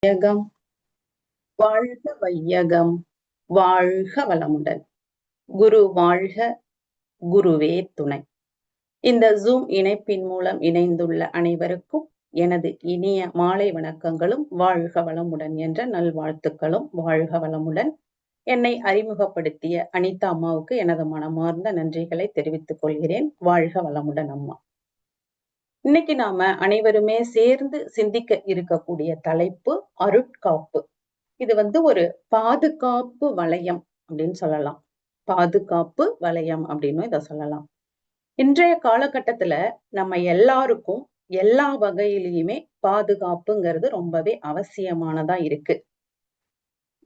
வையகம் வாழ்க வையகம் வாழ்க வளமுடன். குரு வாழ்க, குருவே துணை. இந்த ஜூம் இணைப்பின் மூலம் இணைந்துள்ள அனைவருக்கும் எனது இனிய மாலை வணக்கங்களும் வாழ்க வளமுடன் என்ற நல்வாழ்த்துக்களும். வாழ்க வளமுடன். என்னை அறிமுகப்படுத்திய அனிதா அம்மாவுக்கு எனது மனமார்ந்த நன்றிகளை தெரிவித்துக் கொள்கிறேன். வாழ்க வளமுடன் அம்மா. இன்னைக்கு நாம அனைவருமே சேர்ந்து சிந்திக்க இருக்கக்கூடிய தலைப்பு அருட்காப்பு. இது ஒரு பாதுகாப்பு வளையம் அப்படின்னு சொல்லலாம். பாதுகாப்பு வளையம் அப்படின்னு இத சொல்லலாம். இன்றைய காலகட்டத்துல நம்ம எல்லாருக்கும் எல்லா வகையிலயுமே பாதுகாப்புங்கிறது ரொம்பவே அவசியமானதா இருக்கு.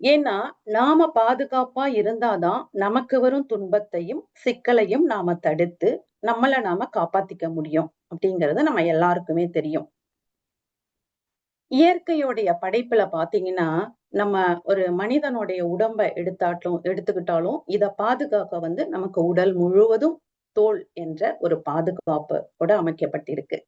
ஏன்னா நாம பாதுகாப்பா இருந்தாதான் நமக்கு வரும் துன்பத்தையும் சிக்கலையும் நாம தடுத்து நம்மள நாம காப்பாத்திக்க முடியும் அப்படிங்கிறது நம்ம எல்லாருக்குமே தெரியும். இயற்கையோடைய படைப்புல பாத்தீங்கன்னா, நம்ம ஒரு மனிதனுடைய உடம்ப எடுத்துக்கிட்டாலும் இத பாதுகாக்க நமக்கு உடல் முழுவதும் தோல் என்ற ஒரு பாதுகாப்போட அமைக்கப்பட்டிருக்கு.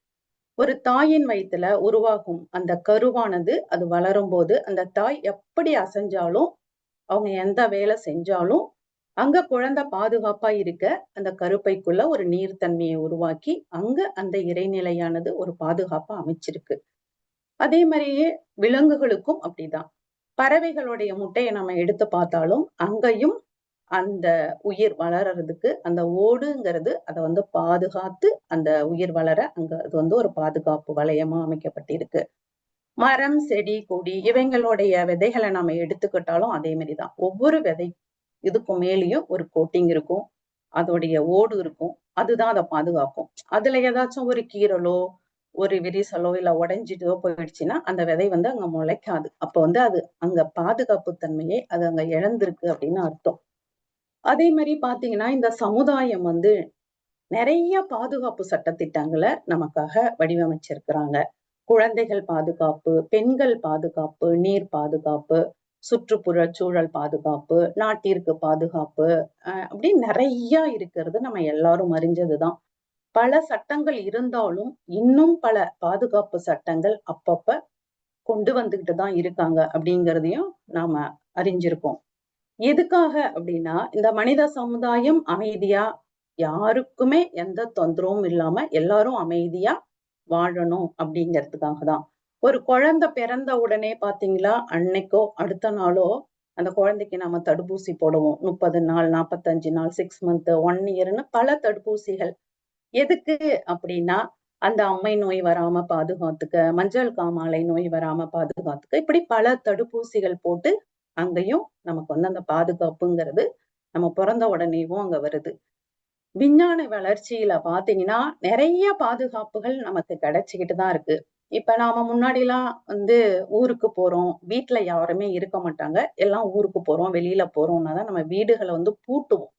ஒரு தாயின் வயித்துல உருவாகும் அந்த கருவானது அது வளரும்போது அந்த தாய் எப்படி அசைஞ்சாலும், அவங்க எந்த வேலை செஞ்சாலும், அங்க குழந்தை பாதுகாப்பா இருக்க அந்த கருப்பைக்குள்ள ஒரு நீர்த்தன்மையை உருவாக்கி, அங்க அந்த இறைநிலையானது ஒரு பாதுகாப்பா அமைச்சிருக்கு. அதே மாதிரியே விலங்குகளுக்கும் அப்படிதான். பறவைகளுடைய முட்டைய நம்ம எடுத்து பார்த்தாலும், அங்கேயும் அந்த உயிர் வளர்றதுக்கு அந்த ஓடுங்கிறது அத பாதுகாத்து அந்த உயிர் வளர அங்க அது ஒரு பாதுகாப்பு வளையமா அமைக்கப்பட்டிருக்கு. மரம், செடி, கொடி இவைங்களுடைய விதைகளை நம்ம எடுத்துக்கிட்டாலும் அதே மாதிரிதான். ஒவ்வொரு விதை இதுக்கும் மேலேயும் ஒரு கோட்டிங் இருக்கும். அதோடைய ஓடு இருக்கும். அதுதான் அதை பாதுகாக்கும். அதுல ஏதாச்சும் ஒரு கீறலோ ஒரு விரிசலோ இல்ல உடைஞ்சிட்டோ போயிடுச்சுன்னா அந்த விதை அங்க முளைக்காது. அப்ப அது அங்க பாதுகாப்பு தன்மையை அது அங்க இழந்திருக்கு அப்படின்னு அர்த்தம். அதே மாதிரி பாத்தீங்கன்னா இந்த சமுதாயம் நிறைய பாதுகாப்பு சட்டதிட்டங்களை நமக்காக வடிவமைச்சிருக்கிறாங்க. குழந்தைகள் பாதுகாப்பு, பெண்கள் பாதுகாப்பு, நீர் பாதுகாப்பு, சுற்றுப்புற சூழல் பாதுகாப்பு, நாட்டிற்கு பாதுகாப்பு, அப்படி நிறைய இருக்கிறது நம்ம எல்லாரும் அறிஞ்சதுதான். பல சட்டங்கள் இருந்தாலும் இன்னும் பல பாதுகாப்பு சட்டங்கள் அப்பப்ப கொண்டு வந்துகிட்டு தான் இருக்காங்க அப்படிங்கிறதையும் நாம அறிஞ்சிருக்கோம். எதுக்காக அப்படின்னா இந்த மனித சமுதாயம் அமைதியா யாருக்குமே எந்த தொந்தரவும் இல்லாம எல்லாரும் அமைதியா வாழணும் அப்படிங்கிறதுக்காக தான். ஒரு குழந்தை பிறந்த உடனே பாத்தீங்களா, அன்னைக்கோ அடுத்த நாளோ அந்த குழந்தைக்கு நம்ம தடுப்பூசி போடுவோம். 30 நாள், 45 நாள், 6 மந்த், 1 இயர்னு பல தடுப்பூசிகள். எதுக்கு அப்படின்னா அந்த அம்மை நோய் வராம பாதுகாத்துக்க, மஞ்சள் காமாலை நோய் வராம பாதுகாத்துக்க, இப்படி பல தடுப்பூசிகள் போட்டு அங்கேயும் நமக்கு அந்த பாதுகாப்புங்கிறது நம்ம பிறந்த உடனேவும் அங்க வருது. விஞ்ஞான வளர்ச்சியில பாத்தீங்கன்னா நிறைய பாதுகாப்புகள் நமக்கு கிடைச்சுக்கிட்டு தான் இருக்கு. இப்ப நாம முன்னாடி எல்லாம் ஊருக்கு போறோம், வீட்டுல யாருமே இருக்க மாட்டாங்க, எல்லாம் ஊருக்கு போறோம் வெளியில போறோம்னாதான் நம்ம வீடுகளை பூட்டுவோம்.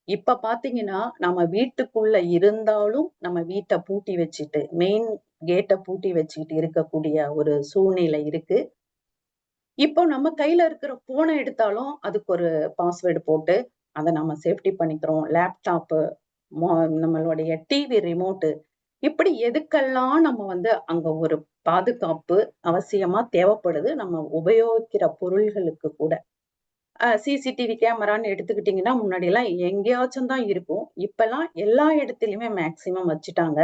இப்ப பாத்தீங்கன்னா நம்ம வீட்டுக்குள்ள இருந்தாலும் நம்ம வீட்டை பூட்டி வச்சுட்டு மெயின் கேட்டை பூட்டி வச்சுக்கிட்டு இருக்கக்கூடிய ஒரு சூழ்நிலை இருக்கு. இப்போ நம்ம கையில இருக்கிற போனை எடுத்தாலும் அதுக்கு ஒரு பாஸ்வேர்டு போட்டு அதை நம்ம சேஃப்டி பண்ணிக்கிறோம். லேப்டாப்பு, நம்மளுடைய டிவி ரிமோட்டு, இப்படி எதுக்கெல்லாம் நம்ம அங்க ஒரு பாதுகாப்பு அவசியமா தேவைப்படுது நம்ம உபயோகிக்கிற பொருள்களுக்கு கூட. சிசிடிவி கேமரான்னு எடுத்துக்கிட்டீங்கன்னா முன்னாடி எல்லாம் எங்கேயாச்சும் தான் இருக்கும். இப்பெல்லாம் எல்லா இடத்துலயுமே மேக்சிமம் வச்சுட்டாங்க.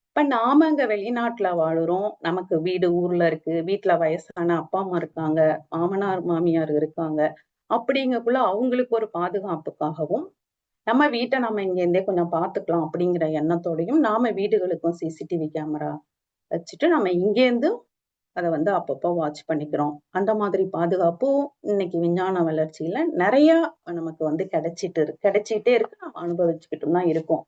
இப்ப நாம அங்க வெளிநாட்டுல வாழுறோம். நமக்கு வீடு ஊர்ல இருக்கு. வீட்டுல வயசான அப்பா அம்மா இருக்காங்க. மாமனார் மாமியார் இருக்காங்க. அப்படிங்கக்குள்ள அவங்களுக்கு ஒரு பாதுகாப்புக்காகவும் நம்ம வீட்டை நம்ம இங்க இருந்தே கொஞ்சம் பாத்துக்கலாம் அப்படிங்கிற எண்ணத்தோடையும் நாம வீடுகளுக்கும் சிசிடிவி கேமரா வச்சுட்டு நம்ம இங்கேருந்து அதை அப்பப்போ வாட்ச் பண்ணிக்கிறோம். அந்த மாதிரி பாதுகாப்பும் இன்னைக்கு விஞ்ஞான வளர்ச்சியில நிறைய நமக்கு கிடைச்சிட்டே இருக்கு. நம்ம அனுபவிச்சுக்கிட்டு தான் இருக்கோம்.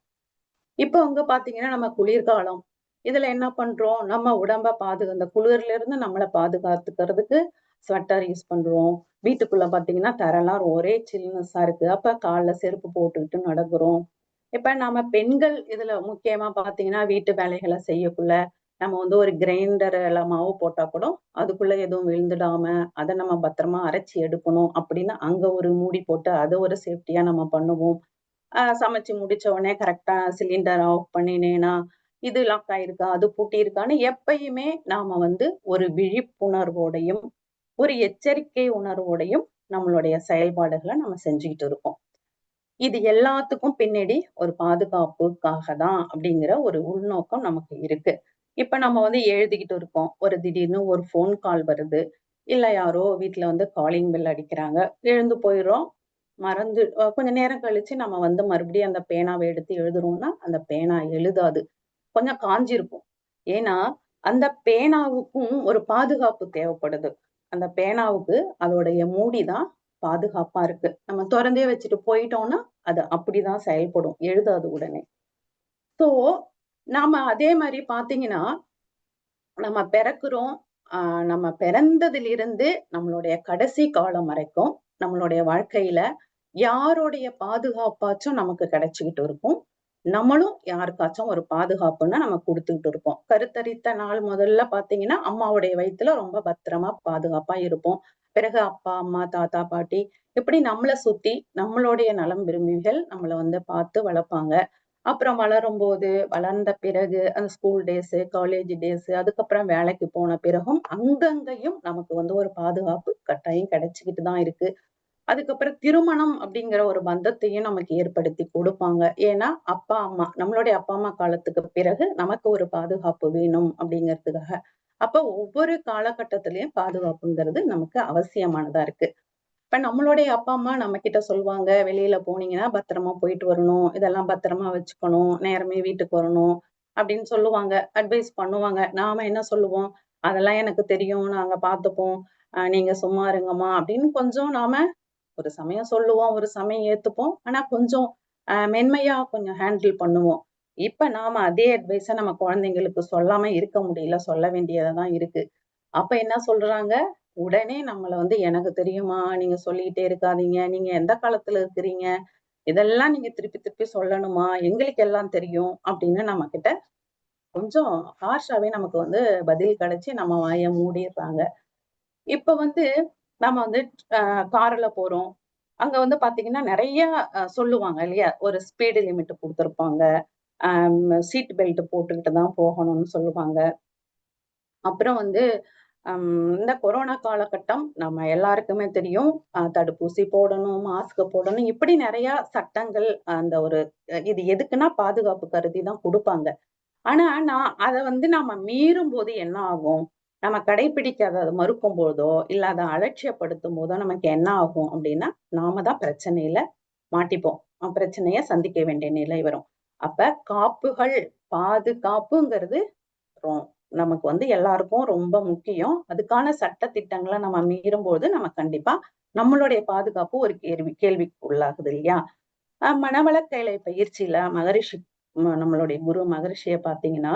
இப்போ பாத்தீங்கன்னா நம்ம குளிர்காலம். இதுல என்ன பண்றோம், நம்ம உடம்ப அந்த குளிர்ல இருந்து நம்மளை பாதுகாத்துக்கிறதுக்கு ஸ்வெட்டர் யூஸ் பண்றோம். வீட்டுக்குள்ள பாத்தீங்கன்னா தரைலாம் ஒரே சில்னஸா இருக்கு. அப்ப கால்ல செருப்பு போட்டுக்கிட்டு நடக்கிறோம். இப்ப நம்ம பெண்கள் இதுல முக்கியமா பாத்தீங்கன்னா வீட்டு வேலைகளை செய்யக்குள்ள நம்ம ஒரு கிரைண்டர்ல மாவு போட்டா கூட அதுக்குள்ள எதுவும் விழுந்துடாம அதை நம்ம பத்திரமா அரைச்சி எடுக்கணும் அப்படின்னு அங்க ஒரு மூடி போட்டு அதை ஒரு சேஃப்டியா நம்ம பண்ணுவோம். சமைச்சு முடிச்ச உடனே கரெக்டா சிலிண்டர் ஆஃப் பண்ணினேனா இது லாக் ஆயிருக்கா, அது பூட்டி இருக்கான்னு எப்பயுமே நாம ஒரு விழிப்புணர்வோடையும் ஒரு எச்சரிக்கை உணர்வோடையும் நம்மளுடைய செயல்பாடுகளை நம்ம செஞ்சுக்கிட்டு இருக்கோம். இது எல்லாத்துக்கும் பின்னாடி ஒரு பாதுகாப்புக்காக தான் அப்படிங்கிற ஒரு உள்நோக்கம் நமக்கு இருக்கு. இப்ப நம்ம வந்து எழுதிக்கிட்டு இருக்கோம். ஒரு திடீர்னு ஒரு ஃபோன் கால் வருது. இல்ல யாரோ வீட்ல வந்து காலிங் பெல் அடிக்கிறாங்க. எழுந்து போயிடுறோம். மறந்து கொஞ்ச நேரம் கழிச்சு நம்ம வந்து மறுபடியும் அந்த பேனாவை எடுத்து எழுதுறோம்னா, அந்த பேனா எழுதாது. கொஞ்சம் காஞ்சிருக்கும். ஏன்னா, அந்த பேனாவுக்கும் ஒரு பாதுகாப்பு தேவைப்படுது. அந்த பேனாவுக்கு அதோடைய மூடி தான் பாதுகாப்பா இருக்கு. நம்ம தொறந்தே வச்சுட்டு போயிட்டோம்னா, அது அப்படிதான் செயல்படும். எழுதாது உடனே. ஸோ, நாம அதே மாரி பார்த்தீங்கன்னா, நம்ம பிறக்கிறோம். ஆ நம்ம பிறந்ததிலிருந்து நம்மளுடைய கடைசி காலம் வரைக்கும், நம்மளுடைய வாழ்க்கையில யாருடைய பாதுகாப்பாச்சும் நமக்கு கிடைச்சுக்கிட்டு இருக்கும். நம்மளும் யாருக்காச்சும் ஒரு பாதுகாப்புன்னா நம்ம குடுத்துக்கிட்டு இருப்போம். கருத்தரித்த நாள் முதல்ல பார்த்தீங்கன்னா, அம்மாவுடைய வயித்துல ரொம்ப பத்திரமா, பாதுகாப்பா இருப்போம். பிறகு அப்பா, அம்மா, தாத்தா, பாட்டி இப்படி நம்மள சுத்தி நம்மளுடைய நலம் விரும்பிகள் நம்மள வந்து பார்த்து வளர்ப்பாங்க. அப்புறம் வளரும்போது, வளர்ந்த பிறகு அந்த ஸ்கூல் டேஸு, காலேஜ் டேஸு, அதுக்கப்புறம் வேலைக்கு போன பிறகும் அங்கங்கேயும் நமக்கு வந்து ஒரு பாதுகாப்பு கட்டாயம் கிடைச்சுக்கிட்டு தான் இருக்கு. அதுக்கப்புறம் திருமணம் அப்படிங்கிற ஒரு பந்தத்தையும் நமக்கு ஏற்படுத்தி கொடுப்பாங்க. ஏன்னா, அப்பா, அம்மா நம்மளுடைய அப்பா, அம்மா காலத்துக்கு பிறகு நமக்கு ஒரு பாதுகாப்பு வேணும் அப்படிங்கிறதுக்காக. அப்ப ஒவ்வொரு காலகட்டத்திலயும் பாதுகாப்புங்கிறது நமக்கு அவசியமானதா இருக்கு. இப்ப நம்மளுடைய அப்பா, அம்மா நம்மகிட்ட சொல்லுவாங்க, "வெளியில போனீங்கன்னா பத்திரமா போயிட்டு வரணும். இதெல்லாம் பத்திரமா வச்சுக்கணும். நேரமே வீட்டுக்கு வரணும்." அப்படின்னு சொல்லுவாங்க. அட்வைஸ் பண்ணுவாங்க. நாம என்ன சொல்லுவோம்? "அதெல்லாம் எனக்கு தெரியும். நாங்க பார்த்துப்போம். நீங்க சும்மா இருங்கம்மா." அப்படின்னு கொஞ்சம் நாம ஒரு சமயம் சொல்லுவோம், ஒரு சமயம் ஏத்துப்போம். ஆனா கொஞ்சம் மென்மையா கொஞ்சம் ஹேண்டில் பண்ணுவோம். இப்ப நாம அதே அட்வைஸ நம்ம குழந்தைங்களுக்கு சொல்லாம இருக்க முடியல. சொல்ல வேண்டியதா தான் இருக்கு. அப்ப என்ன சொல்றாங்க? உடனே நம்மள வந்து "எனக்கு தெரியுமா, நீங்க சொல்லிக்கிட்டே இருக்காதீங்க. நீங்க எந்த காலத்துல இருக்கிறீங்க? இதெல்லாம் நீங்க திருப்பி திருப்பி சொல்லணுமா? எங்களுக்கு எல்லாம் தெரியும்." அப்படின்னு நம்மகிட்ட கொஞ்சம் ஹார்ஷாவே நமக்கு வந்து பதில் கிடைச்சு நம்ம வாய மூடிர்றாங்க. இப்ப வந்து நம்ம வந்து கார்ல போறோம். அங்க வந்து பாத்தீங்கன்னா, நெறைய சொல்லுவாங்க இல்லையா? ஒரு ஸ்பீடு லிமிட் குடுத்திருப்பாங்க. சீட் பெல்ட் போட்டுக்கிட்டு தான் போகணும்னு சொல்லுவாங்க. அப்புறம் வந்து இந்த கொரோனா காலகட்டம் நம்ம எல்லாருக்குமே தெரியும். தடுப்பூசி போடணும், மாஸ்க் போடணும். இப்படி நெறைய சட்டங்கள் அந்த ஒரு இது எதுக்குன்னா பாதுகாப்பு கருதி தான் குடுப்பாங்க. ஆனா, நான் அத வந்து நாம மீறும்போது என்ன ஆகும்? நம்ம கடைப்பிடிக்காத அத மறுக்கும்போதோ, இல்ல அத அலட்சியப்படுத்தும்போதோ நமக்கு என்ன ஆகும் அப்டின்னா, நாம தான் பிரச்சனையில மாட்டிப்போம். பிரச்சனைய சந்திக்க வேண்டிய நிலை வரும். அப்ப காப்புகள், பாதுகாப்புங்கிறது ரொ நமக்கு வந்து எல்லாருக்கும் ரொம்ப முக்கியம். அதுக்கான சட்ட திட்டங்கள நம்ம மீறும்போது, நம்ம கண்டிப்பா நம்மளுடைய பாதுகாப்பு ஒரு கேள்விக்கு உள்ளாகுது இல்லையா? மனவளக்கலை பயிற்சியில மகரிஷி நம்மளுடைய குரு மகரிஷிய பார்த்தீங்கன்னா,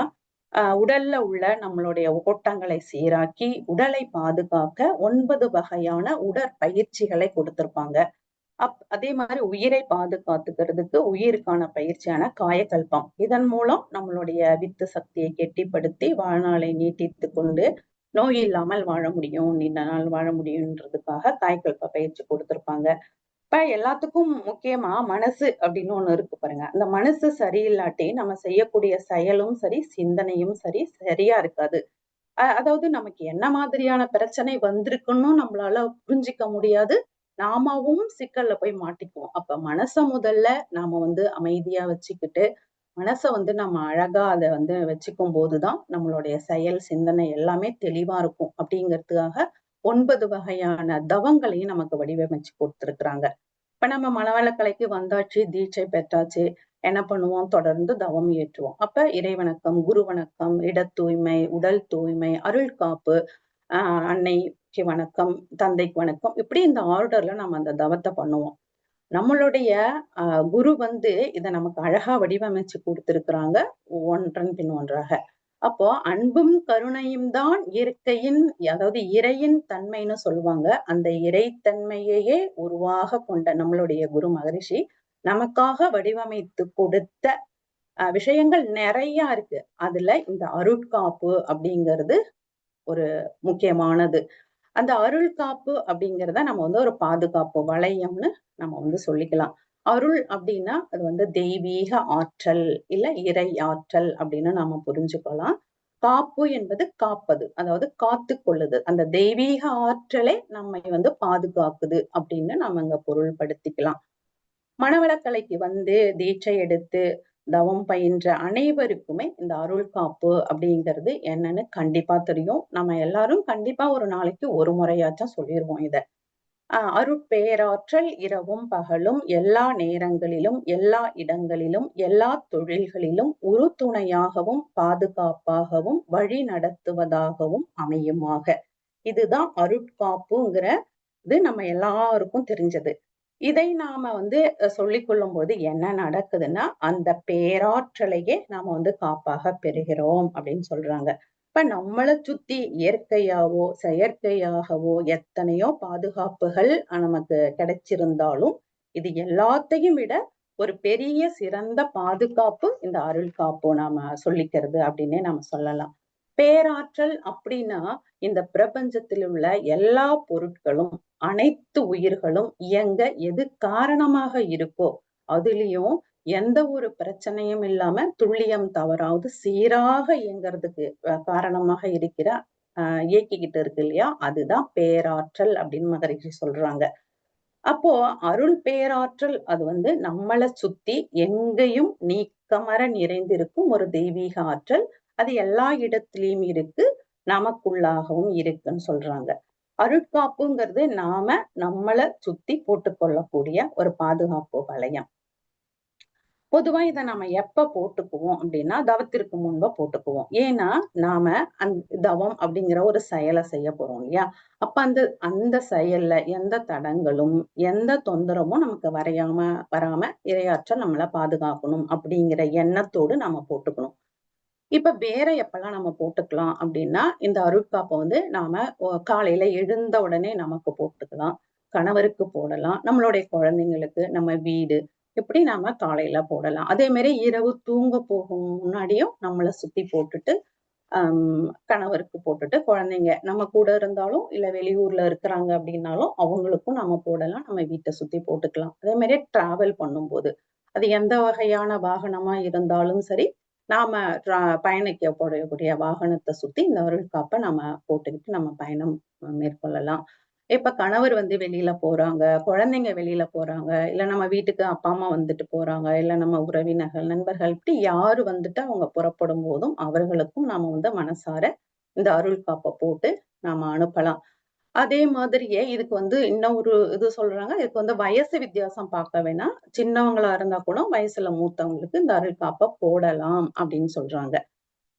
உடல்ல உள்ள நம்மளுடைய ஓட்டங்களை சீராக்கி, உடலை பாதுகாக்க 9 வகையான உடற்பயிற்சிகளை கொடுத்திருப்பாங்க. அதே மாரி உயிரை பாதுகாத்துக்கிறதுக்கு உயிருக்கான பயிற்சியான காயகல்பம். இதன் மூலம் நம்மளுடைய வித்து சக்தியை கெட்டிப்படுத்தி வாழ்நாளை நீட்டித்துக் கொண்டு, நோய் இல்லாமல் வாழ முடியும், நீண்ட நாள் வாழ முடியும்ன்றதுக்காக காயகல்ப பயிற்சி கொடுத்திருப்பாங்க. இப்ப எல்லாத்துக்கும் முக்கியமா மனசு அப்படின்னு ஒண்ணு இருக்கு பாருங்க. அந்த மனசு சரியில்லாட்டி நம்ம செய்யக்கூடிய செயலும் சரி, சிந்தனையும் சரி, சரியா இருக்காது. அதாவது நமக்கு என்ன மாதிரியான பிரச்சனை வந்திருக்குன்னு நம்மளால புரிஞ்சுக்க முடியாது. நாமவும் சிக்கல்ல போய் மாட்டிக்குவோம். அப்ப மனச முதல்ல நாம வந்து அமைதியா வச்சுக்கிட்டு, மனச வந்து நம்ம அழகா அத வந்து வச்சுக்கும்போது தான் நம்மளுடைய செயல், சிந்தனை எல்லாமே தெளிவா இருக்கும். அப்படிங்கிறதுக்காக 9 வகையான தவங்களையும் நமக்கு வடிவமைச்சு குடுத்திருக்கிறாங்க. இப்ப நம்ம மனவளக்கலைக்கு வந்தாச்சு, தீட்சை பெற்றாச்சு. என்ன பண்ணுவோம்? தொடர்ந்து தவம் இயற்றுவோம். அப்ப இறை வணக்கம், குரு வணக்கம், இடத் தூய்மை, உடல் தூய்மை, அருள் காப்பு, அ அன்னைக்கு வணக்கம், தந்தைக்கு வணக்கம். இப்படி இந்த ஆர்டர்ல நம்ம அந்த தவத்த பண்ணுவோம். நம்மளுடைய அ குரு வந்து இத நமக்கு அழகா வடிவமைச்சு குடுத்திருக்கிறாங்க. ஒன்றன் பின் ஒன்றாக. அப்போ அன்பும், கருணையும் தான் இயற்கையின் அதாவது இறையின் தன்மைன்னு சொல்லுவாங்க. அந்த இறைத்தன்மையையே உருவாக கொண்ட நம்மளுடைய குரு மகரிஷி, நமக்காக வடிவமைத்து கொடுத்த விஷயங்கள் நெறைய இருக்கு. அதுல இந்த அருட்காப்பு அப்படிங்கிறது ஒரு முக்கியமானது. அந்த அருள் காப்பு அப்படிங்கிறத நம்ம வந்து ஒரு பாதுகாப்பு வளையம்னு நம்ம வந்து சொல்லிக்கலாம். அருள் அப்படின்னா அது வந்து தெய்வீக ஆற்றல், இல்ல இறை ஆற்றல் அப்படின்னு நாம புரிஞ்சுக்கலாம். காப்பு என்பது காப்பது, அதாவது காத்து கொள்ளுது. அந்த தெய்வீக ஆற்றலே நம்மை வந்து பாதுகாக்குது அப்படின்னு நம்ம அங்க பொருள்படுத்திக்கலாம். மனவளக்கலைக்கு வந்து தீட்சை எடுத்து தவம் பயின்ற அனைவருக்குமே இந்த அருள் காப்பு அப்படிங்கிறது என்னன்னு கண்டிப்பா தெரியும். நம்ம எல்லாரும் கண்டிப்பா ஒரு நாளைக்கு ஒரு முறையாச்சும் சொல்லிருவோம் இத. அருட்பேராற்றல் இரவும் பகலும் எல்லா நேரங்களிலும் எல்லா இடங்களிலும் எல்லா தொழில்களிலும் உறுதுணையாகவும் பாதுகாப்பாகவும் வழி நடத்துவதாகவும் அமையுமாக. இதுதான் அருட்காப்புங்கிறது நம்ம எல்லாருக்கும் தெரிஞ்சது. இதை நாம வந்து சொல்லிக் கொள்ளும் போது என்ன நடக்குதுன்னா அந்த பேராற்றலையே நாம வந்து காப்பாக பெறுகிறோம் அப்படின்னு சொல்றாங்க. இப்ப நம்மளை சுத்தி இயற்கையாவோ செயற்கையாகவோ எத்தனையோ பாதுகாப்புகள் நமக்கு கிடைச்சிருந்தாலும் இது எல்லாத்தையும் விட ஒரு பெரிய சிறந்த பாதுகாப்பு இந்த அருள் காப்பு நாம சொல்லிக்கிறது அப்படின்னே நாம சொல்லலாம். பேராற்றல் அப்படின்னா இந்த பிரபஞ்சத்தில் உள்ள எல்லா பொருட்களும் அனைத்து உயிர்களும் இயங்க எது காரணமாக இருக்கோ அதுலயும் எந்த ஒரு பிரச்சனையும் இல்லாம துல்லியம் தவறாவது சீராக இயங்குறதுக்கு காரணமாக இருக்கிற இயக்கிக்கிட்டு இருக்கு இல்லையா, அதுதான் பேராற்றல் அப்படின்னு மகரிஷி சொல்றாங்க. அப்போ அருள் பேராற்றல் அது வந்து நம்மளை சுத்தி எங்கேயும் நீக்கமர நிறைந்திருக்கும் ஒரு தெய்வீக ஆற்றல். அது எல்லா இடத்திலயும் இருக்கு, நமக்குள்ளாகவும் இருக்குன்னு சொல்றாங்க. அருட்காப்புங்கிறது நாம நம்மள சுத்தி போட்டுக்கொள்ளக்கூடிய ஒரு பாதுகாப்பு வளையம். பொதுவா இதை நம்ம எப்ப போட்டுக்குவோம் அப்படின்னா தவத்திற்கு முன்ப போட்டுக்குவோம். ஏன்னா நாம தவம் அப்படிங்கிற ஒரு செயலை செய்ய போறோம் இல்லையா, அப்ப அந்த அந்த செயல்ல எந்த தடங்களும் எந்த தொந்தரவும் நமக்கு வராம இரையாற்றல் நம்மளை பாதுகாக்கணும் அப்படிங்கிற எண்ணத்தோடு நம்ம போட்டுக்கணும். இப்ப வேற எப்பெல்லாம் நம்ம போட்டுக்கலாம் அப்படின்னா இந்த அருட்காப்பை வந்து நாம காலையில எழுந்த உடனே நமக்கு போட்டுக்கலாம், கணவருக்கு போடலாம், நம்மளுடைய குழந்தைங்களுக்கு, நம்ம வீடு இப்படி நாம காலையில போடலாம். அதே மாதிரி இரவு தூங்க போகும் முன்னாடியும் நம்மளை சுத்தி போட்டுட்டு கணவருக்கு போட்டுட்டு குழந்தைங்க நம்ம கூட இருந்தாலும் இல்ல வெளியூர்ல இருக்கிறாங்க அப்படின்னாலும் அவங்களுக்கும் நம்ம போடலாம், நம்ம வீட்டை சுத்தி போட்டுக்கலாம். அதே மாதிரி டிராவல் பண்ணும்போது அது எந்த வகையான வாகனமா இருந்தாலும் சரி, நாம பயணிக்க போடக்கூடிய வாகனத்தை சுத்தி இந்த அருள் காப்பை நம்ம போட்டுக்கிட்டு நம்ம பயணம் மேற்கொள்ளலாம். இப்ப கணவர் வந்து வெளியில போறாங்க, குழந்தைங்க வெளியில போறாங்க, இல்ல நம்ம வீட்டுக்கு அப்பா அம்மா வந்துட்டு போறாங்க, இல்ல நம்ம உறவினர்கள் நண்பர்கள் இப்படி யாரு வந்துட்டு அவங்க புறப்படும் போதும் அவர்களுக்கும் நாம வந்து மனசார இந்த அருள் காப்பை போட்டு நாம அனுப்பலாம். அதே மாதிரியே இதுக்கு வந்து இன்னும் ஒரு இது சொல்றாங்க, இதுக்கு வந்து வயசு வித்தியாசம் பார்க்க வேணாம், சின்னவங்களா இருந்தா கூட வயசுல மூத்தவங்களுக்கு இந்த அருள் காப்பை போடலாம் அப்படின்னு சொல்றாங்க.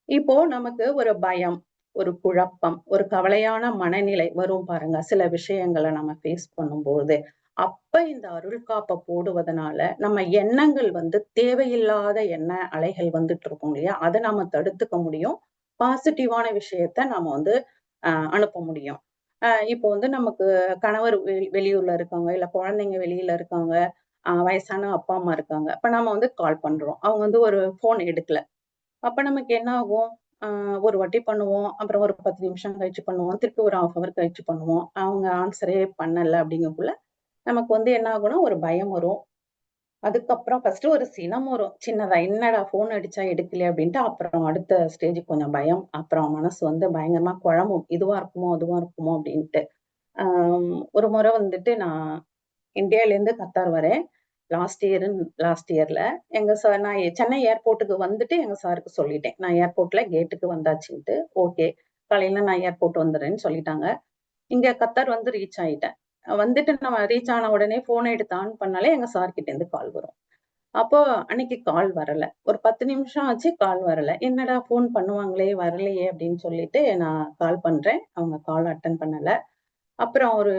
இப்போ நமக்கு ஒரு பயம், ஒரு குழப்பம், ஒரு கவலையான மனநிலை வரும் பாருங்க சில விஷயங்களை நம்ம ஃபேஸ் பண்ணும்போது. அப்ப இந்த அருள் காப்பை போடுவதனால நம்ம எண்ணங்கள் வந்து தேவையில்லாத எண்ண அலைகள் வந்துட்டு இருக்கும் இல்லையா, அதை நாம தடுத்துக்க முடியும். பாசிட்டிவான விஷயத்த நாம வந்து அனுப்ப முடியும். இப்போ வந்து நமக்கு கணவர் வெளியூர்ல இருக்காங்க, இல்ல குழந்தைங்க வெளியில இருக்காங்க, வயசான அப்பா அம்மா இருக்காங்க. அப்ப நாம வந்து கால் பண்றோம், அவங்க வந்து ஒரு போன் எடுக்கல. அப்ப நமக்கு என்ன ஆகும்? ஆ ஒரு வாட்டி பண்ணுவோம். அப்புறம் ஒரு 10 நிமிஷம் கழிச்சு பண்ணுவோம். திருப்பி ஒரு 1/2 ஹவர் கழிச்சு பண்ணுவோம். அவங்க ஆன்ஸரே பண்ணல அப்படிங்கக்குள்ள, நமக்கு வந்து என்ன ஆகும்னா ஒரு பயம் வரும். அதுக்கப்புறம் ஃபர்ஸ்ட்டு ஒரு சினம் வரும். சின்னதா, "என்னடா ஃபோன் அடிச்சா எடுக்கலையே" அப்படின்ட்டு. அப்புறம் அடுத்த ஸ்டேஜ்க்கு கொஞ்சம் பயம். அப்புறம் மனசு வந்து பயங்கரமா குழம்பும். இதுவா இருக்குமோ, அதுவா இருக்குமோ அப்படின்ட்டு. ஒரு முறை வந்துட்டு நான் இந்தியாலேருந்து கத்தார் வரேன். லாஸ்ட் இயர்ல எங்க சார் நான் சென்னை ஏர்போர்ட்டுக்கு வந்துட்டு எங்க சாருக்கு சொல்லிட்டேன். நான் ஏர்போர்ட்ல கேட்டுக்கு வந்தாச்சுன்ட்டு. ஓகே. காலையில நான் ஏர்போர்ட் வந்துடுறேன்னு சொல்லிட்டாங்க. இங்க கத்தார் வந்து ரீச் ஆயிட்டேன். வந்துட்டு நம்ம ரீச் ஆன உடனே ஃபோன் எடுத்து ஆன் பண்ணாலே எங்க சார் கிட்ட இருந்து கால் வரும். அப்போ அன்னைக்கு கால் வரல. ஒரு 10 நிமிஷம் ஆச்சு கால் வரல. என்னடா ஃபோன் பண்ணுவாங்களே வரலையே அப்படின்னு சொல்லிட்டு நான் கால் பண்றேன். அவங்க கால் அட்டெண்ட் பண்ணல. அப்புறம் ஒரு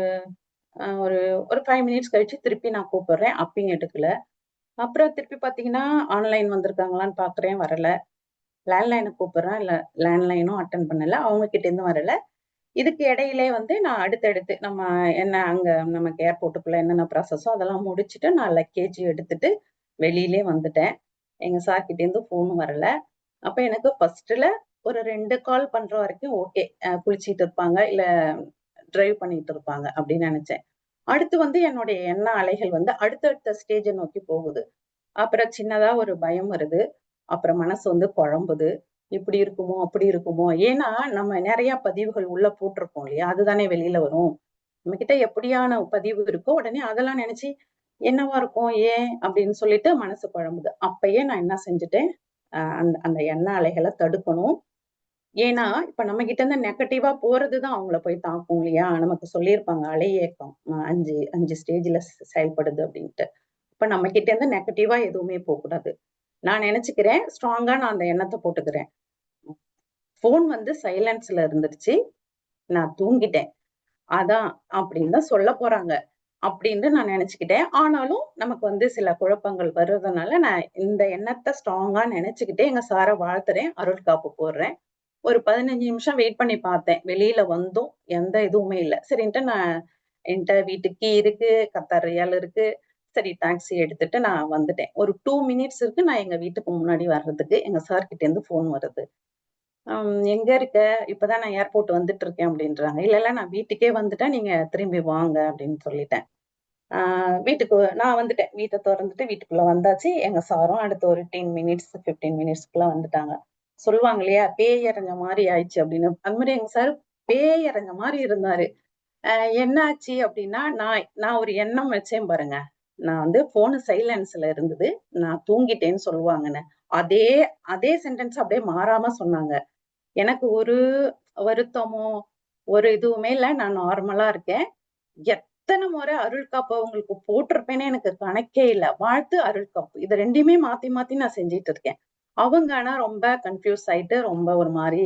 ஒரு ஒரு 5 மினிட்ஸ் கழிச்சு திருப்பி நான் கூப்பிடுறேன். அப்பயும் எடுக்கல. அப்புறம் திருப்பி பார்த்தீங்கன்னா, ஆன்லைன் வந்திருக்காங்களான்னு பார்க்குறேன், வரல. லேண்ட்லைன கூப்பிடுறேன், இல்ல லேண்ட்லைனும் அட்டெண்ட் பண்ணல. அவங்க கிட்ட இருந்தும் வரல. இதுக்கு இடையிலே வந்து நான் அடுத்தடுத்து நம்ம என்ன அங்க நமக்கு ஏர்போர்ட்டுக்குள்ள என்னென்ன ப்ராசஸோ அதெல்லாம் முடிச்சுட்டு, நான் லக்கேஜ் எடுத்துட்டு வெளியிலே வந்துட்டேன். எங்க சார் கிட்ட இருந்து ஃபோனும் வரல. அப்ப எனக்கு ஃபர்ஸ்ட்ல ஒரு 2 கால் பண்ற வரைக்கும் ஓகே. குளிச்சிட்டு இருப்பாங்க, இல்ல டிரைவ் பண்ணிட்டு இருப்பாங்க அப்படின்னு நெனச்சேன். அடுத்து வந்து என்னுடைய எண்ண அலைகள் வந்து அடுத்தடுத்த ஸ்டேஜ நோக்கி போகுது. அப்புறம் சின்னதா ஒரு பயம் வருது. அப்புறம் மனசு வந்து குழம்புது. இப்படி இருக்குமோ அப்படி இருக்குமோ. ஏன்னா நம்ம நிறைய பதிவுகள் உள்ள போட்டிருப்போம் இல்லையா, அதுதானே வெளியில வரும். நம்ம கிட்ட எப்படியான பதிவு இருக்கோ உடனே அதெல்லாம் நினைச்சு என்னவா இருக்கும் ஏன் அப்படின்னு சொல்லிட்டு மனசு குழம்புது. அப்பயே நான் என்ன செஞ்சுட்டேன், அந்த அந்த எண்ண அலைகளை தடுக்கணும். ஏன்னா இப்ப நம்ம கிட்ட இருந்து நெகட்டிவா போறதுதான் அவங்கள போய் தாக்கும் இல்லையா. நமக்கு சொல்லியிருப்பாங்க அலையேக்கம் 5 ஸ்டேஜ்ல செயல்படுது அப்படின்ட்டு. இப்ப நம்ம கிட்ட இருந்து நெகட்டிவா எதுவுமே போக கூடாது. நான் நினைச்சுக்கிறேன் ஸ்ட்ராங்கா நான் அந்த எண்ணத்தை போட்டுக்கிறேன். போன் வந்து சைலன்ஸ்ல இருந்துருச்சு, நான் தூங்கிட்டேன். அதான் அப்படின்னு தான் சொல்ல போறாங்க அப்படின்னு நான் நினைச்சுக்கிட்டேன். ஆனாலும் நமக்கு வந்து சில குழப்பங்கள் வர்றதுனால நான் இந்த எண்ணத்தை ஸ்ட்ராங்கா நினைச்சுக்கிட்டே எங்க சாரை வாழ்த்துறேன், அருள் காப்பு போடுறேன். ஒரு 15 நிமிஷம் வெயிட் பண்ணி பார்த்தேன். வெளியில வந்தும் எந்த இதுவுமே இல்ல. சரின்ட்டு நான் என்கிட்ட வீட்டுக்கு இருக்கு, கத்தார் ரியால் இருக்கு. சரி டாக்ஸி எடுத்துட்டு நான் வந்துட்டேன். ஒரு 2 மினிட்ஸ் இருக்கு நான் எங்க வீட்டுக்கு முன்னாடி வர்றதுக்கு. எங்க சார் கிட்ட இருந்து ஃபோன் வருது. எங்க இருக்க? இப்பதான் நான் ஏர்போர்ட் வந்துட்டு இருக்கேன் அப்படின்றாங்க. இல்ல, இல்ல நான் வீட்டுக்கே வந்துட்டேன். நீங்க திரும்பி வாங்க அப்படின்னு சொல்லிட்டேன். ஆ வீட்டுக்கு நான் வந்துட்டேன். வீட்ட தொறந்துட்டு வீட்டுக்குள்ள வந்தாச்சு. எங்க சாரும் அடுத்த ஒரு 10 மினிட்ஸ், 15 மினிட்ஸ்க்குள்ள வந்துட்டாங்க. சொல்லுவாங்க இல்லையா, பேய் எறஞ்ச மாரி ஆயிடுச்சு அப்படின்னு. அது மாரி எங்க சார் பேய் எறஞ்ச மாரி இருந்தாரு. அ என்ன ஆச்சு அப்படின்னா, நான் நான் ஒரு எண்ணம் வச்சேன் பாருங்க. நான் வந்து ஃபோனு சைலன்ஸ்ல இருந்தது. நான் தூங்கிட்டேன்னு சொல்லுவாங்கன்னு. அதே அதே சென்டென்ஸ் அப்படியே மாறாம சொன்னாங்க. எனக்கு ஒரு வருத்தமோ, ஒரு இதுவுமே இல்ல. நான் நார்மலா இருக்கேன். எத்தன முறை அருள் காப்பு அவங்களுக்கு போட்டிருப்பேன்னே எனக்கு கணக்கே இல்ல. வாழ்த்து, அருள் காப்பு. இது 2யுமே மாத்தி மாத்தி நான் செஞ்சுட்டு இருக்கேன். அவங்க ஆனா ரொம்ப கன்ஃப்யூஸ் ஆயிட்டு ரொம்ப ஒரு மாரி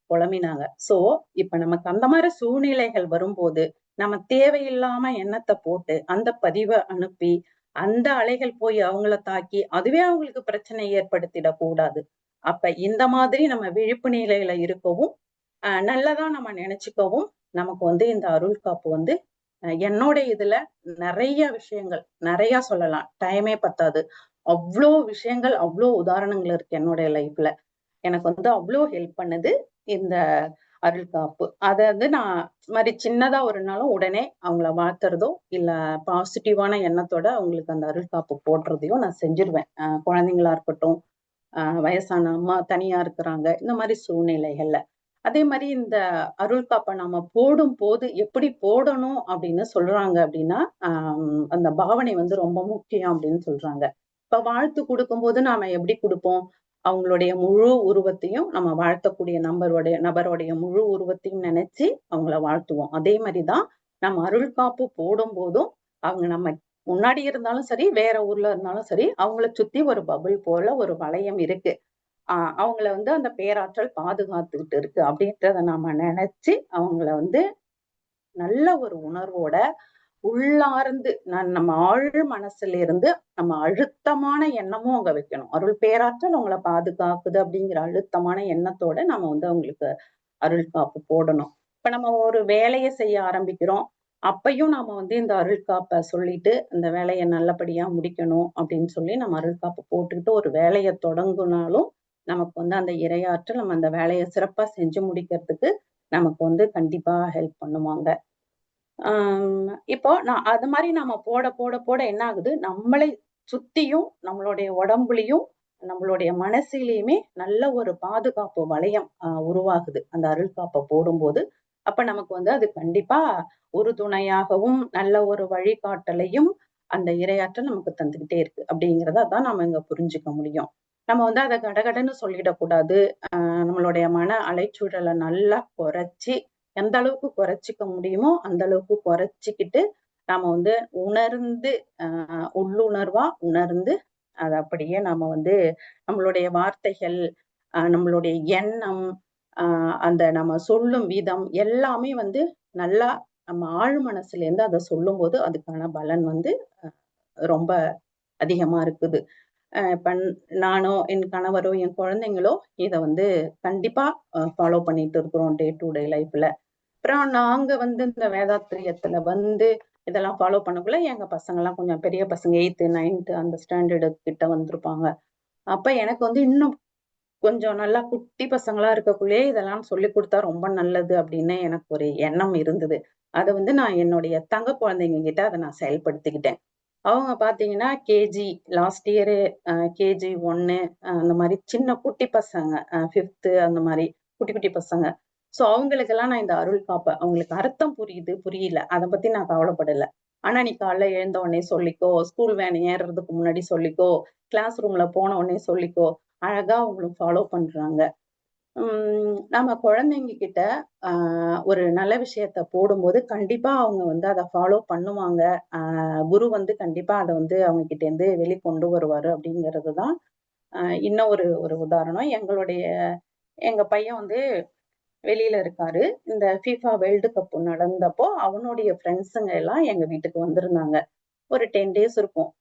புலம்பினாங்க. சோ, இப்ப நமக்கு அந்த மாரி சூழ்நிலைகள் வரும்போது, நம்ம தேவையில்லாம எண்ணத்த போட்டு, அந்த பதிவ அனுப்பி, அந்த அலைகள் போய் அவங்கள தாக்கி, அதுவே அவங்களுக்கு பிரச்சனை ஏற்படுத்திடக் கூடாது. அப்ப இந்த மாதிரி நம்ம விழிப்பு நிலையில இருக்கவும், நல்லதா நம்ம நினைச்சுக்கவும், நமக்கு வந்து இந்த அருள் காப்பு வந்து என்னோட இதுல நெறைய விஷயங்கள், நெறைய சொல்லலாம். டைமே பத்தாது. அவ்ளோ விஷயங்கள், அவ்ளோ உதாரணங்கள் இருக்கு என்னுடைய லைஃப்ல. எனக்கு வந்து அவ்ளோ ஹெல்ப் பண்ணுது இந்த அருள் காப்பு. அத வந்து நான் மாரி சின்னதா ஒரு நாளும் உடனே அவங்கள வாழ்த்துறதோ, இல்ல பாசிட்டிவான எண்ணத்தோட அவங்களுக்கு அந்த அருள் காப்பு போடுறதையோ நான் செஞ்சுருவேன். குழந்தைங்களா இருக்கட்டும், வயசான அம்மா தனியா இருக்கிறாங்க. இந்த மாரி சூழ்நிலைகள்ல. அதே மாரி இந்த அருள் காப்ப நம்ம போடும்போது எப்படி போடணும் அப்படின்னு சொல்றாங்க அப்படின்னா, அந்த பாவனை வந்து ரொம்ப முக்கியம் அப்படின்னு சொல்றாங்க. இப்ப வாழ்த்து குடுக்கும்போது நாம எப்படி குடுப்போம்? அவங்களுடைய முழு உருவத்தையும் நம்ம வாழ்த்தக்கூடிய நபருடைய முழு உருவத்தையும் நினைச்சு அவங்கள வாழ்த்துவோம். அதே மாரி தான் நம்ம அருள் காப்பு போடும்போதும், அவங்க நம்ம முன்னாடி இருந்தாலும் சரி, வேற ஊர்ல இருந்தாலும் சரி, அவங்கள சுத்தி ஒரு பபிள் போல ஒரு வளையம் இருக்கு. அவங்கள வந்து அந்த பேராற்றல் பாதுகாத்துக்கிட்டு இருக்கு அப்படின்றத நாம நினைச்சு, அவங்கள வந்து நல்ல ஒரு உணர்வோட உள்ளார்ந்து நம்ம ஆழ் மனசுல இருந்து நம்ம அழுத்தமான எண்ணமும் அங்க வைக்கணும். அருள் பேராற்றல் அவங்கள பாதுகாக்குது அப்படிங்கிற அழுத்தமான எண்ணத்தோட நம்ம வந்து அவங்களுக்கு அருள் காப்பு போடணும். இப்ப நம்ம ஒரு வேலைய செய்ய ஆரம்பிக்கிறோம். அப்பயும் நாம வந்து இந்த அருள் காப்ப சொல்லிட்டு, இந்த வேலைய நல்லபடியா முடிக்கணும் அப்படின்னு சொல்லி நம்ம அருள் காப்பு போட்டுக்கிட்டு ஒரு வேலைய தொடங்குனாலும், நமக்கு வந்து அந்த இறையாற்றல் நம்ம அந்த வேலைய சிறப்பா செஞ்சு முடிக்கிறதுக்கு நமக்கு வந்து கண்டிப்பா ஹெல்ப் பண்ணுவாங்க. இப்போ நான் அது மாரி நாம போட, போட, போட என்ன ஆகுது, நம்மளை சுத்தியும், நம்மளுடைய உடம்புலயும், நம்மளுடைய மனசுலயுமே நல்ல ஒரு பாதுகாப்பு வளையம் உருவாகுது. அந்த அருள் காப்ப போடும்போது. அப்ப நமக்கு வந்து அது கண்டிப்பா உறுதுணையாகவும், நல்ல ஒரு வழிகாட்டலையும் அந்த இறையாற்றல் நமக்கு தந்துகிட்டே இருக்கு. அப்படிங்கிறத தான் நாம இங்க புரிஞ்சுக்க முடியும். நம்ம வந்து அத கடகடன்னு சொல்லிடக்கூடாது. நம்மளுடைய மன அலைச்சூழல நல்லா குறைச்சு எந்த அளவுக்கு குறைச்சுக்க முடியுமோ அந்த அளவுக்கு குறைச்சுக்கிட்டு நாம வந்து உணர்ந்து உள்ளுணர்வா உணர்ந்து அதை அப்படியே நாம வந்து நம்மளுடைய வார்த்தைகள் நம்மளுடைய எண்ணம் அந்த நம்ம சொல்லும் விதம் எல்லாமே வந்து நல்லா நம்ம ஆழ் மனசுல இருந்து அதை சொல்லும் போது அதுக்கான பலன் வந்து ரொம்ப அதிகமா இருக்குது. இப்ப நானோ, என் கணவரோ, என் குழந்தைங்களோ இத வந்து கண்டிப்பா ஃபாலோ பண்ணிட்டு இருக்கிறோம் டே டு டே லைஃப்ல. அப்புறம் நாங்க வந்து இந்த வேதாத்திரியத்துல வந்து இதெல்லாம் ஃபாலோ பண்ணக்குள்ள எங்க பசங்கலாம் கொஞ்சம் பெரிய பசங்க 8த், 9த் அந்த ஸ்டாண்டர்டு கிட்ட வந்திருப்பாங்க. அப்ப எனக்கு வந்து இன்னும் கொஞ்சம் நல்லா குட்டி பசங்களா இருக்கக்குள்ளயே இதெல்லாம் சொல்லிக் குடுத்தா ரொம்ப நல்லது அப்படின்னு எனக்கு ஒரு எண்ணம் இருந்தது. அத வந்து நான் என்னுடைய தங்க குழந்தைங்க கிட்ட அத நான் செயல்படுத்திக்கிட்டேன். அவங்க பாத்தீங்கன்னா கேஜி லாஸ்ட் இயரு கேஜி 1 அந்த மாதிரி சின்ன குட்டி பசங்க 5th அந்த மாதிரி குட்டி குட்டி பசங்க. சோ அவங்களுக்கெல்லாம் நான் இந்த அருள் காப்பேன். அவங்களுக்கு அர்த்தம் புரியுது புரியல அதை பத்தி நான் கவலைப்படல. ஆனா நீ காலைல எழுந்த உடனே சொல்லிக்கோ, ஸ்கூல் வேன் ஏறுறதுக்கு முன்னாடி சொல்லிக்கோ, கிளாஸ் ரூம்ல போன உடனே சொல்லிக்கோ, அழகா அவங்களும் ஃபாலோ பண்றாங்க. நம்ம குழந்தைங்க கிட்ட ஒரு நல்ல விஷயத்த போடும்போது கண்டிப்பா அவங்க வந்து அதை ஃபாலோ பண்ணுவாங்க. குரு வந்து கண்டிப்பா அதை வந்து அவங்க கிட்ட இருந்து வெளிக்கொண்டு வருவாரு அப்படிங்கிறதுதான் இன்னும் ஒரு ஒரு உதாரணம். எங்க பையன் வந்து வெளியில இருக்காரு. இந்த FIFA வேர்ல்டு கப் நடந்தப்போ அவனுடைய ஃப்ரெண்ட்ஸுங்க எல்லாம் எங்க வீட்டுக்கு வந்திருந்தாங்க. ஒரு 10 டேஸ் இருக்கும்.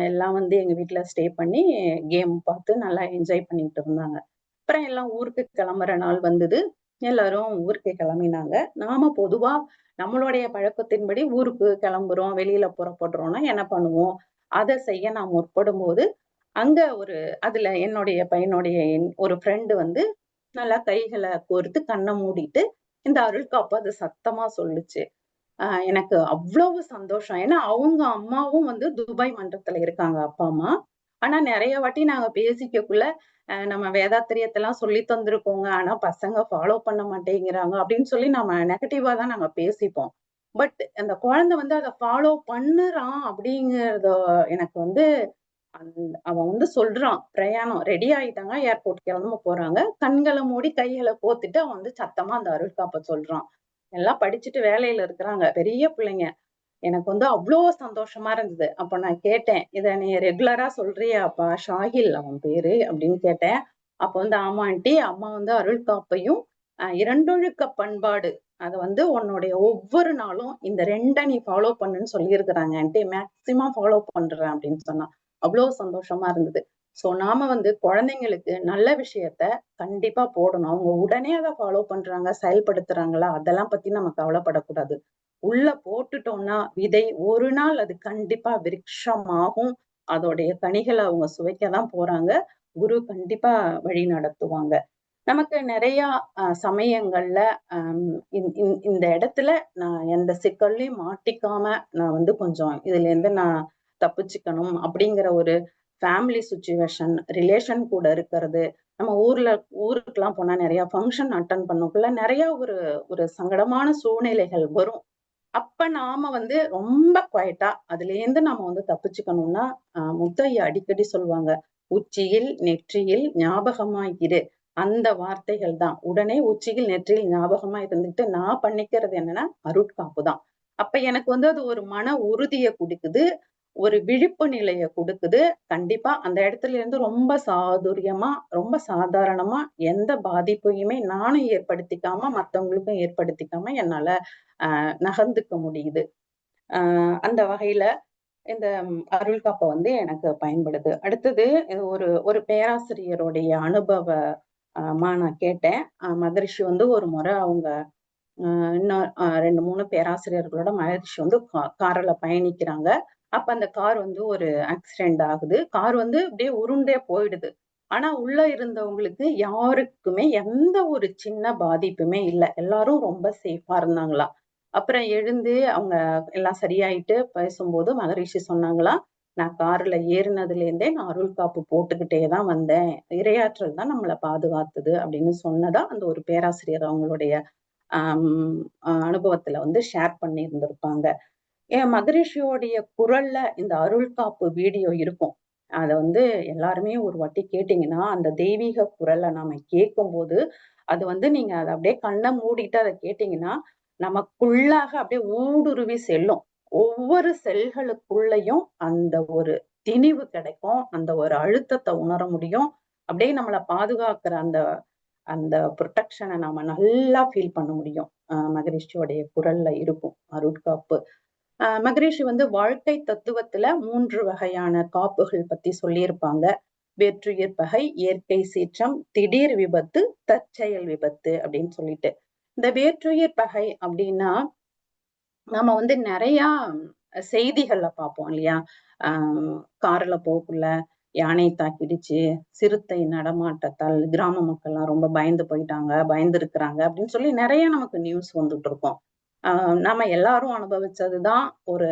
எல்லாம் வந்து எங்க வீட்டுல ஸ்டே பண்ணி கேம் பார்த்து நல்லா என்ஜாய் பண்ணிட்டு இருந்தாங்க. அப்புறம் எல்லாம் ஊருக்கு கிளம்புற நாள் வந்தது. எல்லாரும் ஊருக்கு கிளம்பினாங்க. நாம பொதுவா நம்மளுடைய பழக்கத்தின்படி ஊருக்கு கிளம்புறோம், வெளியில புறப்படுறோம்னா என்ன பண்ணுவோம்? அதை செய்ய நான் முற்படும்போது அங்க அதுல என்னுடைய பையனுடைய ஒரு ஃப்ரெண்டு வந்து நல்லா கைகளை கோர்த்து கண்ணை மூடிட்டு இந்த அருள் காப்பு அது சத்தமா சொல்லுச்சு. எனக்கு அவ்வளவு சந்தோஷம். ஏன்னா அவங்க அம்மாவும் வந்து துபாய் மன்றத்துல இருக்காங்க, அப்பா அம்மா. ஆனா நிறைய வாட்டி நாங்க பேசிக்கக்குள்ள நம்ம வேதாத்திரியத்தெல்லாம் சொல்லி தந்திருக்கோங்க, ஆனா பசங்க ஃபாலோ பண்ண மாட்டேங்கிறாங்க அப்படின்னு சொல்லி நம்ம நெகட்டிவா தான் நாங்க பேசிப்போம். பட் அந்த குழந்தை வந்து அதை ஃபாலோ பண்ணுறான் அப்படிங்கறத எனக்கு வந்து அவன் வந்து சொல்றான். பிரயாணம் ரெடி ஆயிட்டாங்க, ஏர்போர்ட் கிளம்ப போறாங்க. கண்களை மூடி கைகளை கோத்துட்டு அவன் வந்து சத்தமா அந்த அருள் காப்ப சொல்றான். எல்லாம் படிச்சுட்டு வேலையில இருக்கிறாங்க, பெரிய பிள்ளைங்க. எனக்கு வந்து அவ்வளோ சந்தோஷமா இருந்தது. அப்ப நான் கேட்டேன், இத நீ ரெகுலரா சொல்றியாப்பா? ஷாஹில் அவன் பேரு அப்படின்னு கேட்டேன். அப்ப வந்து ஆமா ஆண்டி, அம்மா வந்து அருள் காப்பையும் இரண்டொழுக்க பண்பாடு அதை வந்து உன்னுடைய ஒவ்வொரு நாளும் இந்த 2 நீ ஃபாலோ பண்ணுன்னு சொல்லியிருக்கிறாங்க ஆண்டி, மேக்சிமம் ஃபாலோ பண்றேன் அப்படின்னு சொன்னா. அவ்வளவு சந்தோஷமா இருந்தது. சோ நாம வந்து குழந்தைங்களுக்கு நல்ல விஷயத்த கண்டிப்பா போடணும். அவங்க உடனே அதை ஃபாலோ பண்றாங்க, செயல்படுத்துறாங்களா, அதெல்லாம் பத்தி நம்ம கவலைப்படக்கூடாது. உள்ள போட்டுட்டோம்னா விதை ஒரு நாள் அது கண்டிப்பா விருட்சமாகும். அதோடைய கனிகளை அவங்க சுவைக்கதான் போறாங்க. குரு கண்டிப்பா வழி நடத்துவாங்க. நமக்கு நிறைய சமயங்கள்ல இந்த இடத்துல நான் எந்த சிக்கல்லையும் மாட்டிக்காம நான் வந்து கொஞ்சம் இதுல இருந்து நான் தப்பிச்சுக்கணும் அப்படிங்கிற ஒரு ஃபேமிலி சுச்சுவேஷன், ரிலேஷன் கூட இருக்கிறது. நம்ம ஊருக்குலாம் போனா நிறைய ஃபங்க்ஷன் அட்டன் பண்ணக்குள்ள நிறைய ஒரு ஒரு சங்கடமான சூழ்நிலைகள் வரும். அப்ப நாம வந்து ரொம்ப குவைட்டா அதுல இருந்து நாம வந்து தப்பிச்சுக்கணும்னா முத்தையா அடிக்கடி சொல்லுவாங்க, உச்சியில் நெற்றியில் ஞாபகமாய் இரு. அந்த வார்த்தைகள் தான் உடனே உச்சியில் நெற்றியில் ஞாபகமா இருந்துட்டு நான் பண்ணிக்கிறது என்னன்னா அருட்காப்பு தான். அப்ப எனக்கு வந்து அது ஒரு மன உறுதியை கொடுக்குது, ஒரு விழிப்பு நிலையை கொடுக்குது. கண்டிப்பா அந்த இடத்துல இருந்து ரொம்ப சாதுரியமா, ரொம்ப சாதாரணமா எந்த பாதிப்பையுமே நானும் ஏற்படுத்திக்காம மத்தவங்களுக்கும் ஏற்படுத்திக்காம என்னால நகர்ந்துக்க முடியுது. அந்த வகையில இந்த அருள் காப்பை வந்து எனக்கு பயன்படுது. அடுத்தது ஒரு ஒரு பேராசிரியருடைய அனுபவ நான் கேட்டேன். மகரிஷி வந்து ஒரு முறை அவங்க இன்னும் 2, 3 பேராசிரியர்களோட மகரிஷி வந்து கார்ல பயணிக்கிறாங்க. அப்ப அந்த கார் வந்து ஒரு ஆக்சிடென்ட் ஆகுது. கார் வந்து அப்படியே உருண்டே போயிடுது. ஆனா உள்ள இருந்தவங்களுக்கு யாருக்குமே எந்த ஒரு சின்ன பாதிப்புமே இல்ல. எல்லாரும் ரொம்ப சேஃபா இருந்தாங்களாம். அப்புறம் எழுந்து அவங்க எல்லாம் சரியாயிட்டு பேசும்போது மகரிஷி சொன்னாங்களாம், நான் கார்ல ஏறினதுல இருந்தே நான் அருள் காப்பு போட்டுக்கிட்டே தான் வந்தேன். இரையாற்றல் தான் நம்மளை பாதுகாத்தது அப்படின்னு சொன்னதா அந்த ஒரு பேராசிரியர் அவங்களுடைய அனுபவத்துல வந்து ஷேர் பண்ணி இருந்திருப்பாங்க. என் மகரிஷியோடைய குரல்ல இந்த அருள் காப்பு வீடியோ இருக்கும். அத வந்து எல்லாருமே ஒரு வாட்டி கேட்டீங்கன்னா, அந்த தெய்வீக குரலை நாம கேட்கும்போது, அது வந்து நீங்க அத அப்படியே கண்ண மூடிட்டு அத கேட்டீங்கன்னா, நமக்குள்ளாக அப்படியே ஊடுருவி செல்லும். ஒவ்வொரு செல்களுக்குள்ளயும் அந்த ஒரு திணிவு கிடைக்கும். அந்த ஒரு அழுத்தத்தை உணர முடியும். அப்படியே நம்மள பாதுகாக்கிற அந்த அந்த புரொடெக்ஷனை நாம நல்லா ஃபீல் பண்ண முடியும். மகரிஷியோடைய குரல்ல இருக்கும் அருட்காப்பு. மகரிஷி வந்து வாழ்க்கை தத்துவத்துல 3 வகையான காப்புகள் பத்தி சொல்லியிருப்பாங்க. வேற்றுயிர் பகை, இயற்கை சீற்றம், திடீர் விபத்து, தற்செயல் விபத்து அப்படின்னு சொல்லிட்டு. இந்த வேற்றுயிர் பகை அப்படின்னா நம்ம வந்து நிறைய செய்திகள்ல பார்ப்போம் இல்லையா? கார்ல போகக்குள்ள யானை தாக்கிடுச்சு, சிறுத்தை நடமாட்டத்தால் கிராம மக்கள்லாம் ரொம்ப பயந்து போயிட்டாங்க, பயந்து இருக்கிறாங்க அப்படின்னு சொல்லி நிறைய நமக்கு நியூஸ் வந்துட்டு இருக்கும். நாம எல்லாரும் அனுபவிச்சதுதான். ஒரு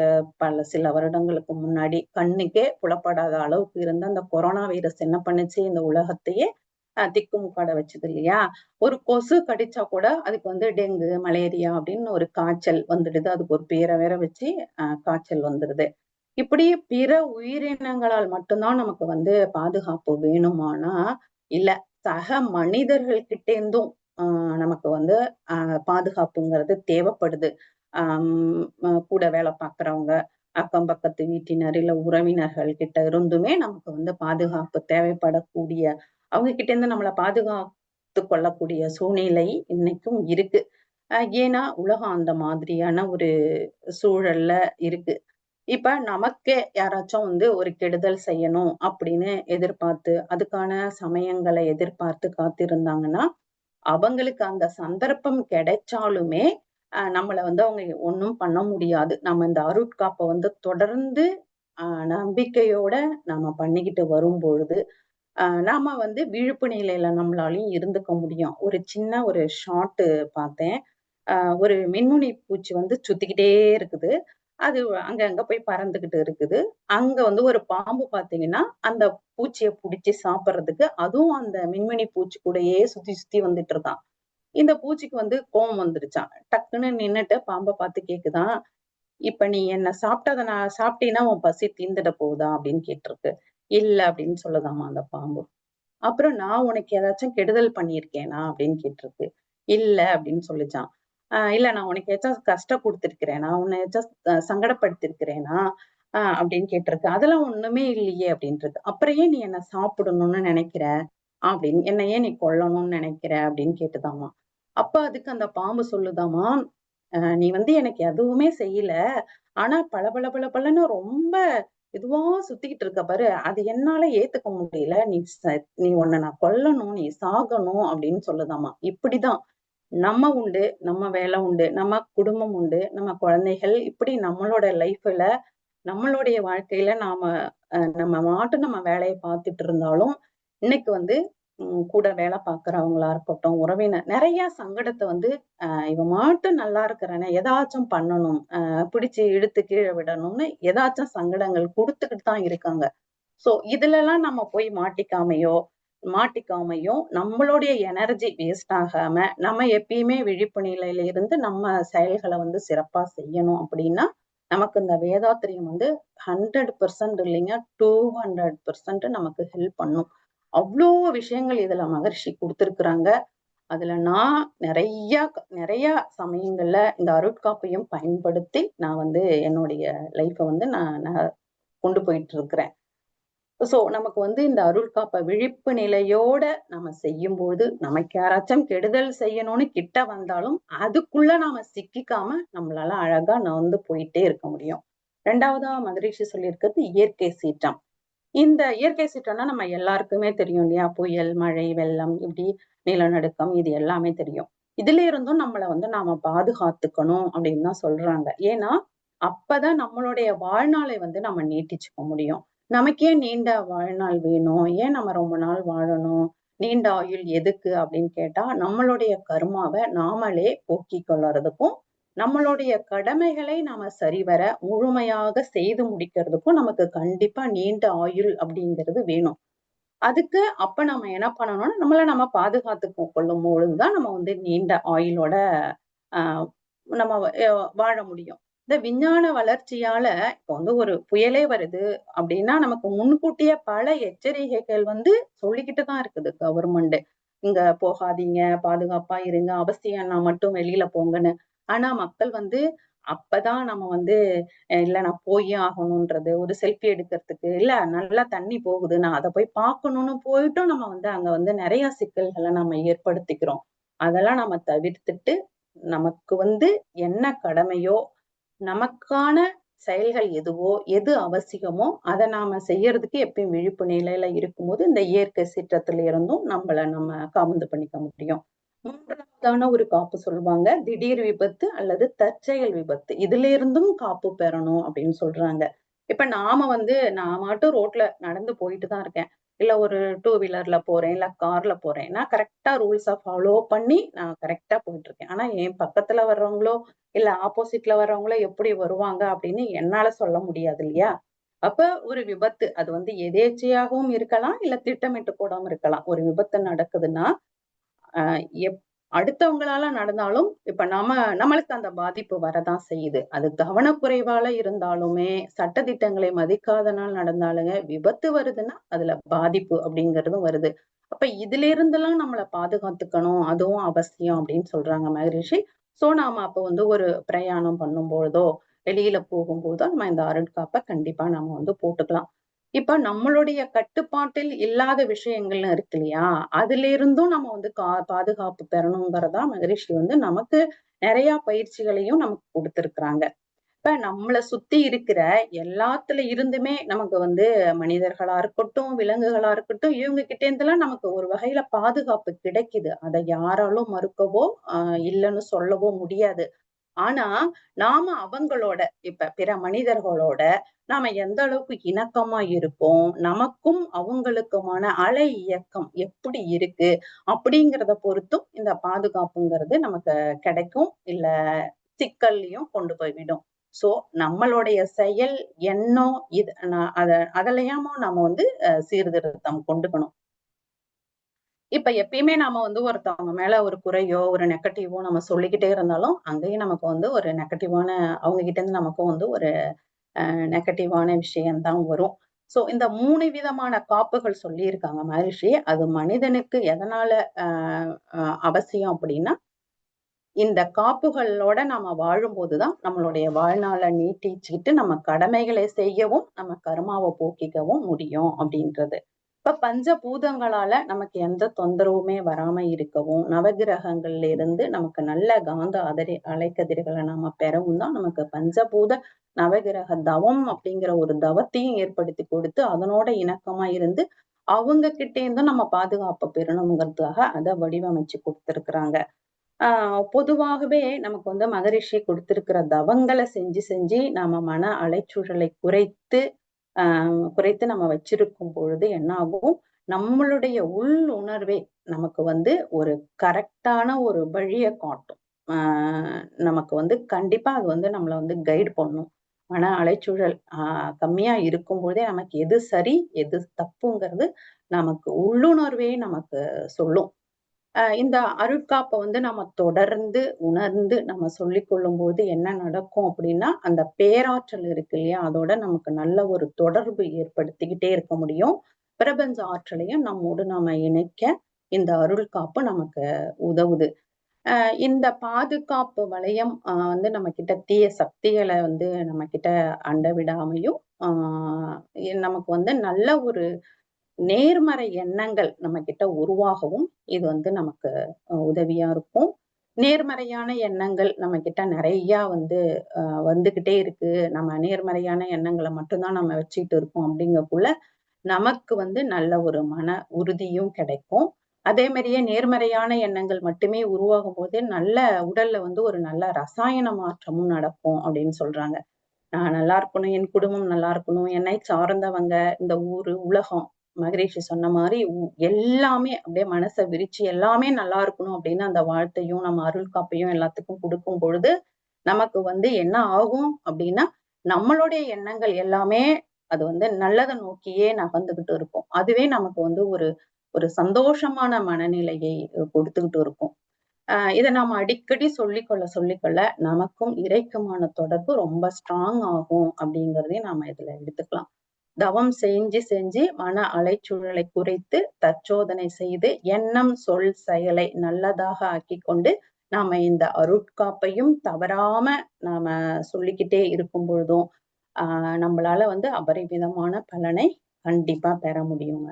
சில வருடங்களுக்கு முன்னாடி கண்ணுக்கே புலப்படாத அளவுக்கு இருந்த அந்த கொரோனா வைரஸ் என்ன பண்ணுச்சு, இந்த உலகத்தையே திக்குமுக்காட வச்சது இல்லையா? ஒரு கொசு கடிச்சா கூட அதுக்கு வந்து டெங்கு, மலேரியா அப்படின்னு ஒரு காய்ச்சல் வந்துடுது. அதுக்கு ஒரு பேரை வேற வச்சு காய்ச்சல் வந்துருது. இப்படி பிற உயிரினங்களால் மட்டும்தான் நமக்கு வந்து பாதுகாப்பு வேணுமானா, இல்ல சக மனிதர்கள் கிட்ட இருந்தும் நமக்கு வந்து பாதுகாப்புங்கிறது தேவைப்படுது. கூட வேலை பார்க்கிறவங்க, அக்கம் பக்கத்து வீட்டினர், இல்ல உறவினர்கள் கிட்ட இருந்துமே நமக்கு வந்து பாதுகாப்பு தேவைப்படக்கூடிய அவங்க கிட்ட இருந்து நம்மள பாதுகாத்துக் கொள்ளக்கூடிய சூழ்நிலை இன்னைக்கும் இருக்கு. ஏன்னா உலகம் அந்த மாதிரியான ஒரு சூழல்ல இருக்கு. இப்ப நமக்கே யாராச்சும் வந்து ஒரு கெடுதல் செய்யணும் அப்படின்னு எதிர்பார்த்து, அதுக்கான சமயங்களை எதிர்பார்த்து காத்திருந்தாங்கன்னா, அவங்களுக்கு அந்த சந்தர்ப்பம் கிடைச்சாலுமே, நம்மள வந்து அவங்க ஒண்ணும் பண்ண முடியாது. நம்ம இந்த அருட்காப்ப வந்து தொடர்ந்து அ நம்பிக்கையோட நாம பண்ணிக்கிட்டு வரும்பொழுது, நாம வந்து விழிப்பு நிலையில நம்மளாலயும் இருந்துக்க முடியும். ஒரு சின்ன ஒரு ஷார்ட் பார்த்தேன். அ ஒரு மின்முனி பூச்சி வந்து சுத்திக்கிட்டே இருக்குது. அது அங்க போய் பறந்துகிட்டு இருக்குது. அங்க வந்து ஒரு பாம்பு பார்த்தீங்கன்னா, அந்த பூச்சிய புடிச்சு சாப்பிடுறதுக்கு, அதுவும் அந்த மின்மினி பூச்சி கூடயே சுத்தி சுத்தி வந்துட்டு இருக்கான். இந்த பூச்சிக்கு வந்து கோவம் வந்துருச்சாம். டக்குன்னு நின்னுட்டு பாம்ப பார்த்து கேக்குதாம், "இப்ப நீ என்ன சாப்பிட்டீன்னா உன் பசி தீர்ந்துட போகுதா?" அப்படின்னு கேட்டிருக்கு. "இல்ல" அப்படின்னு சொல்லுதாமா அந்த பாம்பு. அப்புறம் "நான் உனக்கு ஏதாச்சும் கெடுதல் பண்ணியிருக்கேனா?" அப்படின்னு கேட்டிருக்கு. "இல்ல" அப்படின்னு சொல்லுச்சாம். இல்ல நான் உனக்கு ஏதாச்சும் கஷ்டம் குடுத்துருக்கிறேனா? உன்ன ஏதாச்சும் சங்கடப்படுத்திருக்கிறேனா?" அப்படின்னு கேட்டிருக்கு. "அதெல்லாம் ஒண்ணுமே இல்லையே" அப்படின்றது. "அப்புறம் ஏன் நீ என்ன சாப்பிடணும்னு நினைக்கிற?" அப்படின்னு. "என்ன ஏன் நீ கொல்லணும்னு நினைக்கிற?" அப்படின்னு கேட்டுதாமா. அப்ப அதுக்கு அந்த பாம்பு சொல்லுதாமா, நீ வந்து எனக்கு எதுவுமே செய்யல. ஆனா பளபளன்னு ரொம்ப இதுவா சுத்திக்கிட்டு இருக்க பாரு. அது என்னால ஏத்துக்க முடியல. நீ உன்ன நான் கொல்லணும், நீ சாகணும்" அப்படின்னு சொல்லுதாமா. இப்படிதான் நம்ம உண்டு, நம்ம வேலை உண்டு, நம்ம குடும்பம் உண்டு, நம்ம குழந்தைகள் இப்படி நம்மளோட லைஃப்ல, நம்மளுடைய வாழ்க்கையில நம்ம பாட்டுக்கு நம்ம வேலைய பார்த்துட்டு இருந்தாலும், இன்னைக்கு வந்து கூட வேலை பார்க்கிறவங்களா இருக்கட்டும், உறவினர் நெறைய சங்கடத்த வந்து இவன் மாட்டும் நல்லா இருக்கிறானே, ஏதாச்சும் பண்ணணும். பிடிச்சு இழுத்து கீழ விடணும்னு ஏதாச்சும் சங்கடங்கள் குடுத்துக்கிட்டு தான் இருக்காங்க. சோ இதுலலாம் நம்ம போய் மாட்டிக்காமையும் நம்மளுடைய எனர்ஜி வேஸ்ட் ஆகாம, நம்ம எப்பயுமே விழிப்பு நிலையில இருந்து நம்ம செயல்கள வந்து சிறப்பா செய்யணும் அப்படின்னா, நமக்கு இந்த வேதாத்திரியம் வந்து 100% இல்லைங்க, 200% நமக்கு ஹெல்ப் பண்ணும். அவ்ளோ விஷயங்கள் இதுல மகரிஷி குடுத்திருக்கிறாங்க. அதுல நான் நெறைய சமயங்கள்ல இந்த அருட்காப்பையும் பயன்படுத்தி, நான் வந்து என்னுடைய லைஃப்ப வந்து நான் நான் கொண்டு போயிட்டு இருக்கிறேன். நமக்கு வந்து இந்த அருள் காப்ப விழிப்பு நிலையோட நம்ம செய்யும்போது, நமக்கு யாராச்சும் கெடுதல் செய்யணும்னு கிட்ட வந்தாலும், அதுக்குள்ள நாம சிக்கிக்காம நம்மளால அழகா நகர்ந்து போயிட்டே இருக்க முடியும். 2வதா மகரிஷி சொல்லியிருக்கிறது இயற்கை சீற்றம். இந்த இயற்கை சீற்றம்னா நம்ம எல்லாருக்குமே தெரியும் இல்லையா? புயல், மழை, வெள்ளம் இப்படி நிலநடுக்கம் இது எல்லாமே தெரியும். இதுல இருந்தும் நம்மள வந்து நாம பாதுகாத்துக்கணும் அப்படின்னு தான் சொல்றாங்க. ஏன்னா, அப்பதான் நம்மளுடைய வாழ்நாளை வந்து நம்ம நீட்டிச்சுக்க முடியும். நமக்கே நீண்ட வாழ்நாள் வேணும். ஏன் நம்ம ரொம்ப நாள் வாழணும்? நீண்ட ஆயுள் எதுக்கு அப்படின்னு கேட்டா, நம்மளுடைய கர்மாவ நாமளே போக்கிக் கொள்ளறதுக்கும், நம்மளுடைய கடமைகளை நாம சரிவர முழுமையாக செய்து முடிக்கிறதுக்கும் நமக்கு கண்டிப்பா நீண்ட ஆயுள் அப்படிங்கிறது வேணும். அதுக்கு அப்ப நம்ம என்ன பண்ணணும்னா, நம்மள நம்ம பாதுகாத்துக் கொள்ளும்பொழுது தான் நம்ம வந்து நீண்ட ஆயுளோட அ நம்ம வாழ முடியும். இந்த விஞ்ஞான வளர்ச்சியால இப்ப வந்து ஒரு புயலே வருது அப்படின்னா, நமக்கு முன்கூட்டியே பல எச்சரிக்கைகள் வந்து சொல்லிக்கிட்டு தான் இருக்குது கவர்மெண்ட். இங்க போகாதீங்க, பாதுகாப்பா இருங்க, அவசியம்னா மட்டும் வெளியில போங்கன்னு. ஆனா மக்கள் வந்து அப்பதான் நம்ம வந்து இல்ல நான் போயே ஆகணுன்றது, ஒரு செல்ஃபி எடுக்கிறதுக்கு, இல்ல நல்லா தண்ணி போகுது, நான் அத போய் பார்க்கணும்னு போயிட்டும் நம்ம வந்து அங்க வந்து நெறைய சிக்கல்கள நம்ம ஏற்படுத்திக்கிறோம். அதெல்லாம் நம்ம தவிர்த்துட்டு, நமக்கு வந்து என்ன கடமையோ, நமக்கான செயல்கள் எதுவோ, எது அவசியமோ, அத நாம செய்யறதுக்கு எப்பயும் விழிப்பு நிலையில இருக்கும்போது, இந்த இயற்கை சீற்றத்துல இருந்தும் நம்ம காவந்து பண்ணிக்க முடியும். 3வதான ஒரு காப்பு சொல்லுவாங்க. திடீர் விபத்து அல்லது தற்செயல் விபத்து. இதிலிருந்தும் காப்பு பெறணும் அப்படின்னு சொல்றாங்க. இப்ப நான் மாட்டும் ரோட்ல நடந்து போயிட்டு தான் இருக்கேன். இல்ல ஒரு டூ வீலர்ல போறேன், இல்ல கார்ல போறேன். நான் கரெக்ட்டா ரூல்ஸ ஃபாலோ பண்ணி நான் கரெக்ட்டா போயிட்டுருக்கேன். ஆனா என் பக்கத்துல வர்றவங்களோ, இல்ல ஆப்போசிட்ல வர்றவங்களோ எப்படி வருவாங்க அப்படின்னு என்னால சொல்ல முடியாது இல்லையா? அப்ப ஒரு விபத்து அது வந்து எதேச்சையாகவும் இருக்கலாம், இல்ல திட்டமிட்டு கூடவும் இருக்கலாம். ஒரு விபத்து நடக்குதுன்னா, அ எப் அடுத்தவங்களால நடந்தாலும், இப்ப நம்மளுக்கு அந்த பாதிப்பு வரதான் செய்யுது. அது கவனக்குறைவால இருந்தாலுமே, சட்டதிட்டங்களை மதிக்காதனால் நடந்தாலுங்க, விபத்து வருதுன்னா, அதுல பாதிப்பு அப்படிங்கிறதும் வருது. அப்ப இதிலிருந்தெல்லாம் நம்மள பாதுகாத்துக்கணும். அதுவும் அவசியம் அப்படின்னு சொல்றாங்க மகரிஷி. சோ, நாம அப்ப வந்து ஒரு பிரயாணம் பண்ணும்பொழுதோ, வெளியில போகும்போதோ, நம்ம இந்த அருட்காப்ப கண்டிப்பா நம்ம வந்து போட்டுக்கலாம். இப்ப நம்மளுடைய கட்டுப்பாட்டில் இல்லாத விஷயங்கள்னு இருக்கு இல்லையா? அதிலிருந்தும் நம்ம வந்து பாதுகாப்பு பெறணுங்கிறதா மகரிஷி வந்து நமக்கு நெறைய பயிற்சிகளையும் நமக்கு குடுத்திருக்கிறாங்க. இப்ப நம்மள சுத்தி இருக்கிற எல்லாத்துல இருந்துமே நமக்கு வந்து மனிதர்களா இருக்கட்டும், விலங்குகளா இருக்கட்டும், இவங்க கிட்ட இருந்தெல்லாம் நமக்கு ஒரு வகையில பாதுகாப்பு கிடைக்குது. அத யாராலும் மறுக்கவோ, அ இல்லன்னு சொல்லவோ முடியாது. ஆனா, நாம அவங்களோட இப்ப பிற மனிதர்களோட நாம எந்த அளவுக்கு இணக்கமா இருக்கோம், நமக்கும் அவங்களுக்குமான அலை இயக்கம் எப்படி இருக்கு, அப்படிங்கிறத பொறுத்தும் இந்த பாதுகாப்புங்கிறது நமக்கு கிடைக்கும். இல்ல சிக்கல்லயும் கொண்டு போய் விடும். சோ, நம்மளுடைய செயல், எண்ணம் இது அதுலயாம நாம வந்து சீர்திருத்தம் கொண்டுக்கணும். இப்ப எப்பயுமே நாம வந்து ஒருத்தவங்க மேல ஒரு குறையோ, ஒரு நெகட்டிவோ நம்ம சொல்லிக்கிட்டே இருந்தாலும், அங்கேயும் நமக்கு வந்து ஒரு நெகட்டிவான அவங்க கிட்ட இருந்து நமக்கும் வந்து ஒரு நெகட்டிவான விஷயம் தான் வரும். சோ இந்த 3 விதமான காப்புகள் சொல்லியிருக்காங்க மகரிஷி. அது மனிதனுக்கு எதனால அ அ அவசியம் அப்படின்னா, இந்த காப்புகளோட நாம வாழும்போது தான் நம்மளுடைய வாழ்நாள நீட்டிச்சுக்கிட்டு நம்ம கடமைகளை செய்யவும், நம்ம கர்மாவ போக்கிக்கவும் முடியும் அப்படின்றது. இப்ப பஞ்சபூதங்களால நமக்கு எந்த தொந்தரவுமே வராம இருக்கவும், நவகிரகங்கள்ல இருந்து நமக்கு நல்ல காந்த அலைக்கதிர்கள நாம பெறவும் தான் நமக்கு பஞ்சபூத நவகிரக தவம் அப்படிங்கிற ஒரு தவத்தையும் ஏற்படுத்தி கொடுத்து, அதனோட இணக்கமா இருந்து, அவங்க கிட்ட இருந்தும் நம்ம பாதுகாப்பு பெறணுங்கிறதுக்காக அத வடிவமைச்சு குடுத்திருக்கிறாங்க. ஆ பொதுவாகவே நமக்கு வந்து மகரிஷி குடுத்திருக்கிற தவங்கள செஞ்சு செஞ்சு நாம மன அலைச்சூழலை ஆ குறைத்து நம்ம வச்சிருக்கும் பொழுது என்ன ஆகும், நம்மளுடைய உள் உணர்வே நமக்கு வந்து ஒரு கரெக்ட்டான ஒரு வழிய காட்டும். ஆ நமக்கு வந்து கண்டிப்பா அது வந்து நம்மள வந்து கைட் பண்ணும். மன அலைச்சூழல் கம்மியா இருக்கும்போதே நமக்கு எது சரி, எது தப்புங்கிறது நமக்கு உள்ளுணர்வே நமக்கு சொல்லும். இந்த அருட்காப்ப வந்து நம்ம தொடர்ந்து உணர்ந்து நம்ம சொல்லிக் கொள்ளும்போது என்ன நடக்கும் அப்படின்னா, அந்த பேராற்றல் இருக்கு இல்லையா? அதோட நமக்கு நல்ல ஒரு தொடர்பு ஏற்படுத்திக்கிட்டே இருக்க முடியும். பிரபஞ்ச ஆற்றலையும் நம்மோடு நாம இணைக்க இந்த அருள்காப்பு நமக்கு உதவுது. அ இந்த பாதுகாப்பு வளையம் வந்து நம்மகிட்ட தீய சக்திகள வந்து நம்மகிட்ட அண்ட விடாமையும், ஆ நமக்கு வந்து நல்ல ஒரு நேர்மறை எண்ணங்கள் நம்மகிட்ட உருவாகவும் இது வந்து நமக்கு உதவியா இருக்கும். நேர்மறையான எண்ணங்கள் நம்மகிட்ட நெறையா வந்து வந்துகிட்டே இருக்கு. நம்ம நேர்மறையான எண்ணங்கள மட்டும் தான் நம்ம வச்சுட்டு இருக்கோம் அப்படிங்கக்குள்ள, நமக்கு வந்து நல்ல ஒரு மன உறுதியும் கிடைக்கும். அதே மாரியே நேர்மறையான எண்ணங்கள் மட்டுமே உருவாகும்போது, நல்ல உடல்ல வந்து ஒரு நல்ல ரசாயன மாற்றமும் நடக்கும் அப்படின்னு சொல்றாங்க. நான் நல்லா இருக்கணும், என் குடும்பம் நல்லா இருக்கணும், என்னை சார்ந்தவங்க, இந்த ஊரு, உலகம் மகரிஷி சொன்ன மாரி எல்லாமே அப்படியே மனச விரிச்சு எல்லாமே நல்லா இருக்கணும் அப்படின்னு அந்த வாழ்த்தையும், நம்ம அருள் காப்பையும் எல்லாத்துக்கும் குடுக்கும் பொழுது, நமக்கு வந்து என்ன ஆகும் அப்படின்னா, நம்மளுடைய எண்ணங்கள் எல்லாமே அது வந்து நல்லத நோக்கியே நகர்ந்துகிட்டு இருக்கும். அதுவே நமக்கு வந்து ஒரு ஒரு சந்தோஷமான மனநிலையை கொடுத்துக்கிட்டு இருக்கும். இத நாம அடிக்கடி சொல்லிக்கொள்ள நமக்கும் இறைக்குமான தொடர்பு ரொம்ப ஸ்ட்ராங் ஆகும் அப்படிங்கிறதையும் நாம இதுல எடுத்துக்கலாம். தவம் செஞ்சு செஞ்சு மன அலைச்சூழலை குறைத்து தற்சோதனை செய்து எண்ணம், சொல், செயலை நல்லதாக ஆக்கிக்கொண்டு நாம இந்த அருட்காப்பையும் தவறாம நாம சொல்லிக்கிட்டே இருக்கும் பொழுதும், நம்மளால வந்து அபரிமிதமான பலனை கண்டிப்பா பெற முடியுங்க.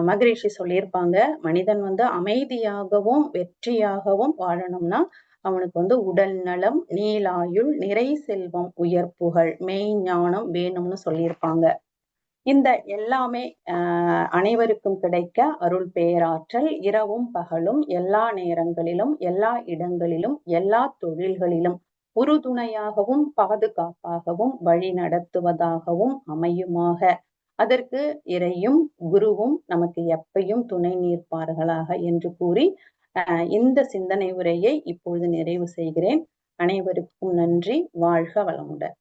மகரிஷி சொல்லியிருப்பாங்க, மனிதன் வந்து அமைதியாகவும், வெற்றியாகவும் வாழணும்னா, அவனுக்கு வந்து உடல் நலம், நீளாயுள், நிறை செல்வம், உயர் புகழ், மெய்ஞானம் வேணும்னு சொல்லியிருப்பாங்க. இந்த எல்லாமே அனைவருக்கும் கிடைக்க அருள் பேராற்றல் இரவும், பகலும், எல்லா நேரங்களிலும், எல்லா இடங்களிலும், எல்லா தொழில்களிலும் உறுதுணையாகவும், பாதுகாப்பாகவும், வழி நடத்துவதாகவும் அமையுமாக. அதற்கு இறையும் குருவும் நமக்கு எப்பையும் துணை நிற்பார்களாக என்று கூறி இந்த சிந்தனை உரையை இப்பொழுது நிறைவு செய்கிறேன். அனைவருக்கும் நன்றி. வாழ்க வளமுடன்.